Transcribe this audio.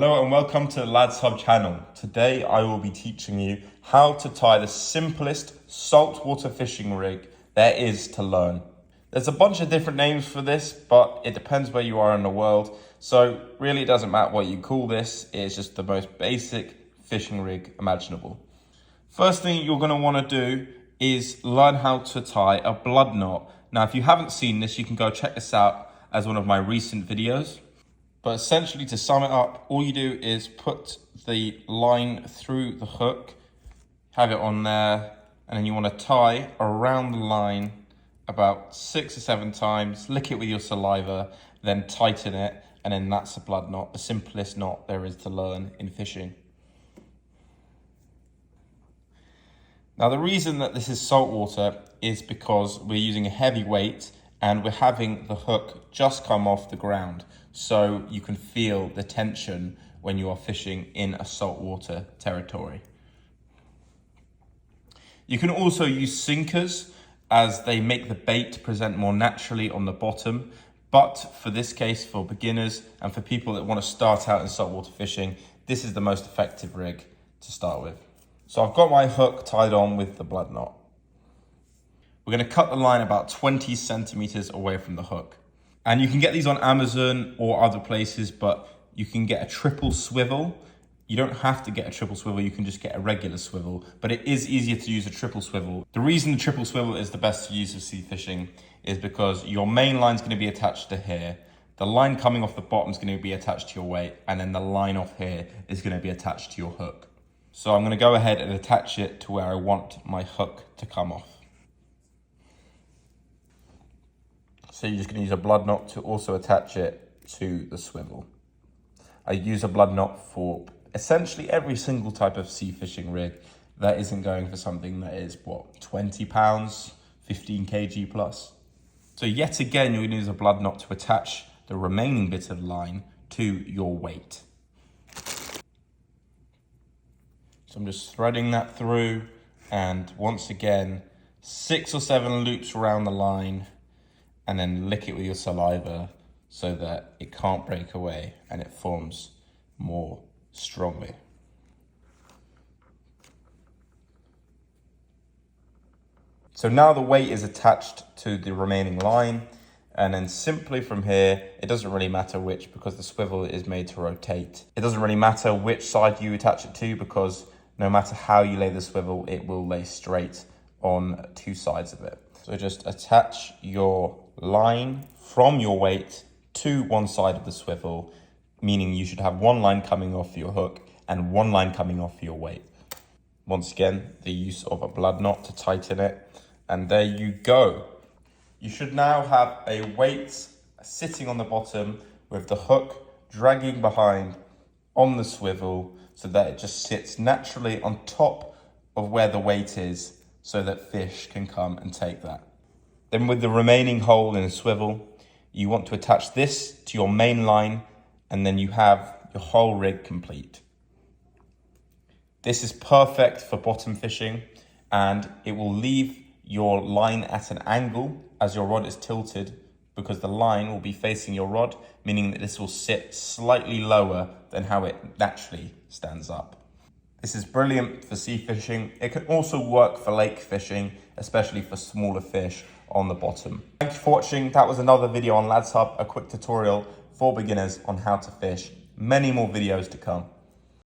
Hello and welcome to the Lads Hub channel. Today I will be teaching you how to tie the simplest saltwater fishing rig there is to learn. There's a bunch of different names for this, but it depends where you are in the world. So really it doesn't matter what you call this, it's just the most basic fishing rig imaginable. First thing you're going to want to do is learn how to tie a blood knot. Now if you haven't seen this, you can go check this out as one of my recent videos. But essentially, to sum it up, all you do is put the line through the hook, have it on there, and then you want to tie around the line about 6 or 7 times, lick it with your saliva, then tighten it, and then that's a blood knot, the simplest knot there is to learn in fishing. Now, the reason that this is saltwater is because we're using a heavy weight and we're having the hook just come off the ground. So you can feel the tension when you are fishing in a saltwater territory. You can also use sinkers as they make the bait present more naturally on the bottom. But for this case, for beginners and for people that want to start out in saltwater fishing, this is the most effective rig to start with. So I've got my hook tied on with the blood knot. We're going to cut the line about 20 centimeters away from the hook. And you can get these on Amazon or other places, but you can get a triple swivel. You don't have to get a triple swivel, you can just get a regular swivel, but it is easier to use a triple swivel. The reason the triple swivel is the best to use for sea fishing is because your main line is going to be attached to here. The line coming off the bottom is going to be attached to your weight, and then the line off here is going to be attached to your hook. So I'm going to go ahead and attach it to where I want my hook to come off. So you're just going to use a blood knot to also attach it to the swivel. I use a blood knot for essentially every single type of sea fishing rig that isn't going for something that is, 20 pounds, 15 kg plus. So yet again, you're going to use a blood knot to attach the remaining bit of line to your weight. So I'm just threading that through, and once again, 6 or 7 loops around the line, and then lick it with your saliva so that it can't break away and it forms more strongly. So now the weight is attached to the remaining line, and then simply from here, it doesn't really matter which, because the swivel is made to rotate. It doesn't really matter which side you attach it to, because no matter how you lay the swivel, it will lay straight on 2 sides of it. So just attach your line from your weight to one side of the swivel, meaning you should have one line coming off your hook and one line coming off your weight. Once again, the use of a blood knot to tighten it, and there you go. You should now have a weight sitting on the bottom with the hook dragging behind on the swivel so that it just sits naturally on top of where the weight is, so that fish can come and take that. Then with the remaining hole in the swivel, you want to attach this to your main line, and then you have your whole rig complete. This is perfect for bottom fishing, and it will leave your line at an angle as your rod is tilted, because the line will be facing your rod, meaning that this will sit slightly lower than how it naturally stands up. This is brilliant for sea fishing. It can also work for lake fishing, especially for smaller fish on the bottom. Thank you for watching. That was another video on Lads Hub, a quick tutorial for beginners on how to fish. Many more videos to come.